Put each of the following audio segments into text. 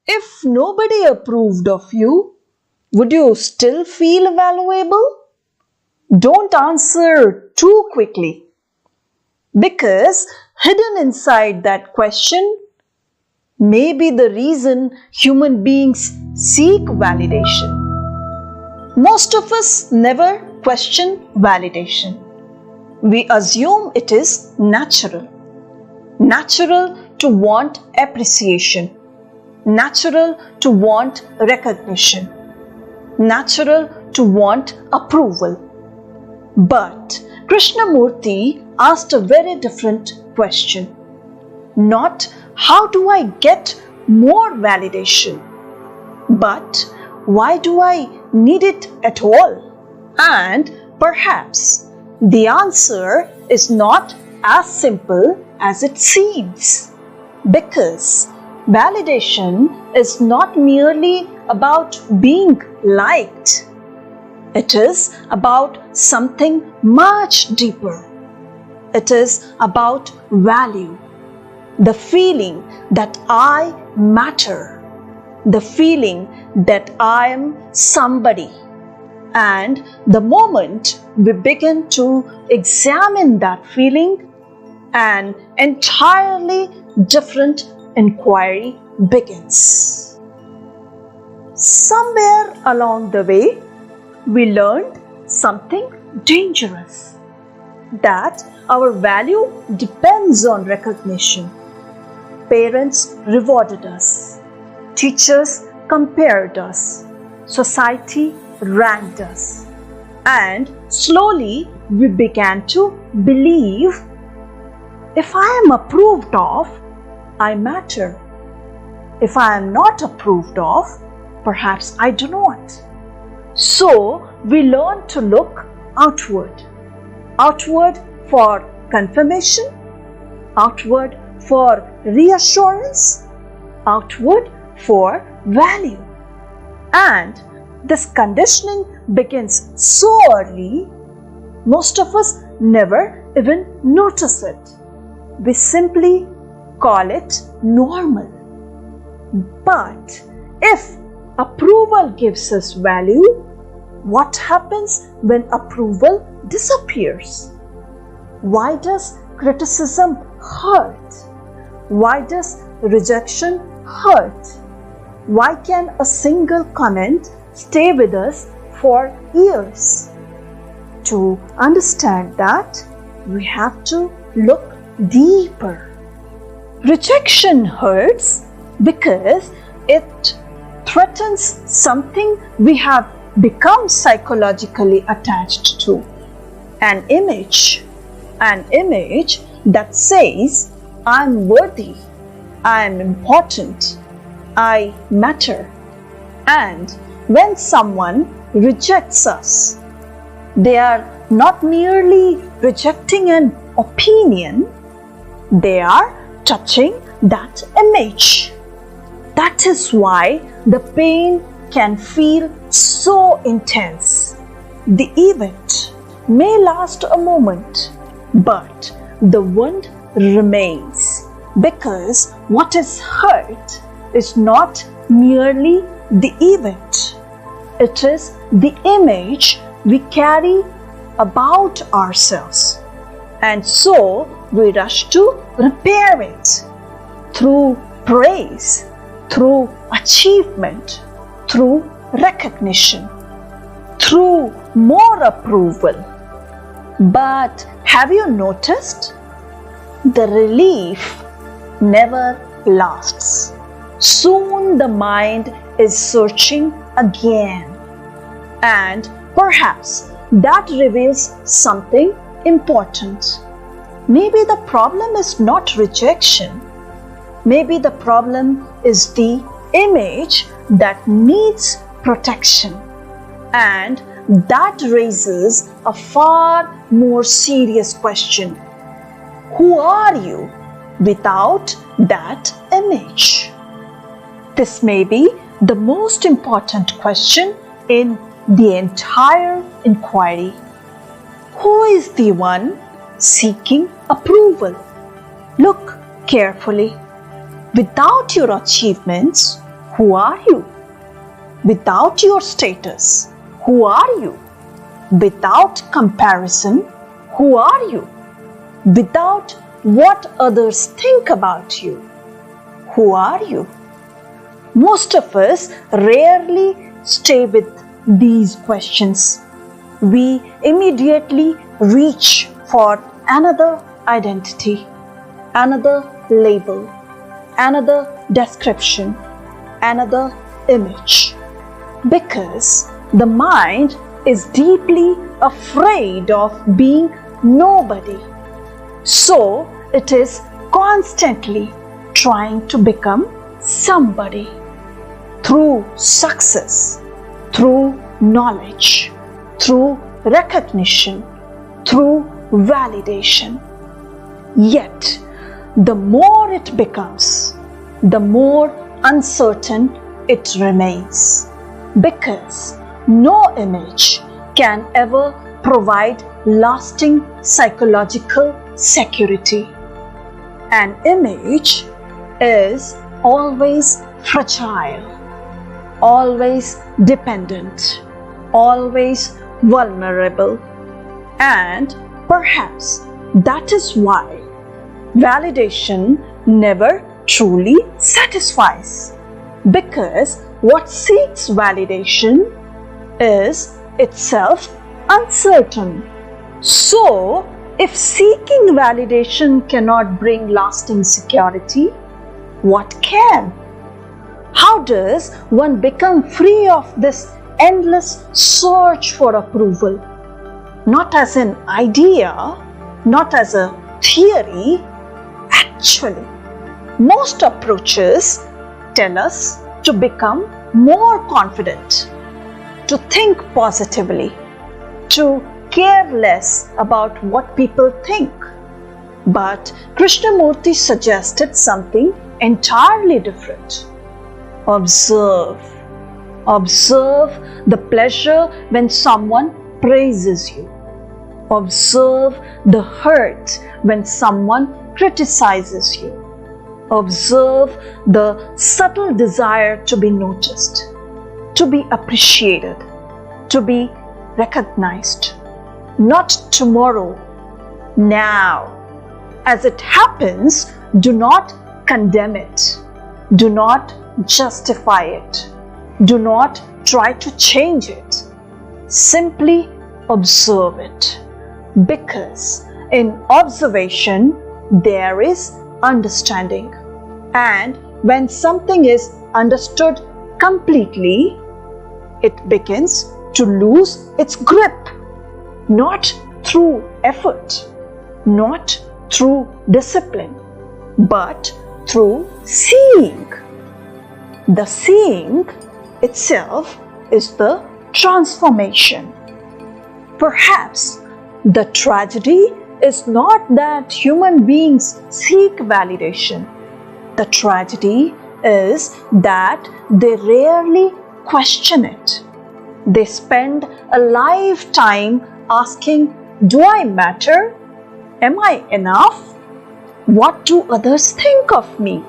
If nobody approved of you, would you still feel valuable? Don't answer too quickly, because hidden inside that question may be the reason human beings seek validation. Most of us never question validation. We assume it is natural. Natural to want appreciation. Natural to want recognition. Natural to want approval. But Krishnamurti asked a very different question. Not how do I get more validation, but why do I need it at all? And perhaps the answer is not as simple as it seems, because validation is not merely about being liked. It is about something much deeper. It is about value, the feeling that I matter, the feeling that I am somebody. And the moment we begin to examine that feeling, an entirely different inquiry begins. Somewhere along the way, we learned something dangerous, that our value depends on recognition. Parents rewarded us, teachers compared us, society ranked us, and slowly we began to believe, if I am approved of, I matter. If I am not approved of, perhaps I do not. So we learn to look outward. Outward for confirmation, outward for reassurance, outward for value. And this conditioning begins so early, most of us never even notice it. We simply call it normal. But if approval gives us value, what happens when approval disappears? Why does criticism hurt? Why does rejection hurt? Why can a single comment stay with us for years? To understand that, we have to look deeper. Rejection hurts because it threatens something we have become psychologically attached to. An image that says, I'm worthy, I'm important, I matter. And when someone rejects us, they are not merely rejecting an opinion, they are touching that image. That is why the pain can feel so intense. The event may last a moment, but the wound remains, because what is hurt is not merely the event. It is the image we carry about ourselves. And so we rush to repair it through praise, through achievement, through recognition, through more approval. But have you noticed? The relief never lasts. Soon the mind is searching again. And perhaps that reveals something important. Maybe the problem is not rejection. Maybe the problem is the image that needs protection. And that raises a far more serious question. Who are you without that image? This may be the most important question in the entire inquiry. Who is the one seeking approval? Look carefully. Without your achievements, Who are you? Without your status, who are you? Without comparison, who are you? Without what others think about you, who are you? Most of us rarely stay with these questions. We immediately reach for another identity, another label, another description, another image. Because the mind is deeply afraid of being nobody. So it is constantly trying to become somebody through success, through knowledge, through recognition, through validation. Yet, the more it becomes, the more uncertain it remains, because no image can ever provide lasting psychological security. An image is always fragile, always dependent, always vulnerable, and perhaps that is why validation never truly satisfies, because what seeks validation is itself uncertain. So, if seeking validation cannot bring lasting security, what can? How does one become free of this endless search for approval? Not as an idea, not as a theory. Actually, most approaches tell us to become more confident, to think positively, to care less about what people think. But Krishnamurti suggested something entirely different. Observe. Observe the pleasure when someone praises you. Observe the hurt when someone criticizes you. Observe the subtle desire to be noticed, to be appreciated, to be recognized. Not tomorrow, now. As it happens, do not condemn it. Do not justify it. Do not try to change it. Simply observe it. Because in observation, there is understanding. And when something is understood completely, it begins to lose its grip. Not through effort, not through discipline, but through seeing. The seeing itself is the transformation. Perhaps the tragedy is not that human beings seek validation. The tragedy is that they rarely question it. They spend a lifetime asking, do I matter? Am I enough? What do others think of me?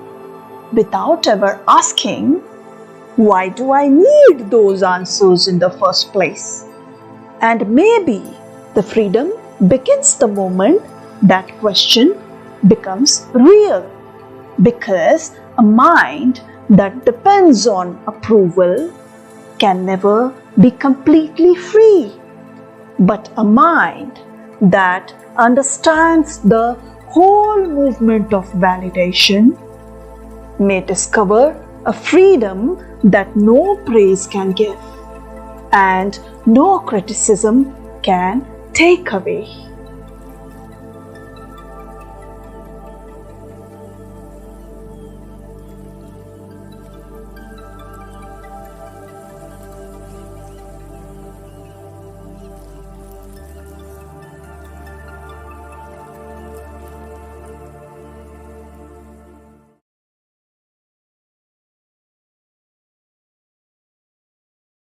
Without ever asking, why do I need those answers in the first place? And maybe the freedom begins the moment that question becomes real, because a mind that depends on approval can never be completely free. But a mind that understands the whole movement of validation may discover a freedom that no praise can give and no criticism can take away.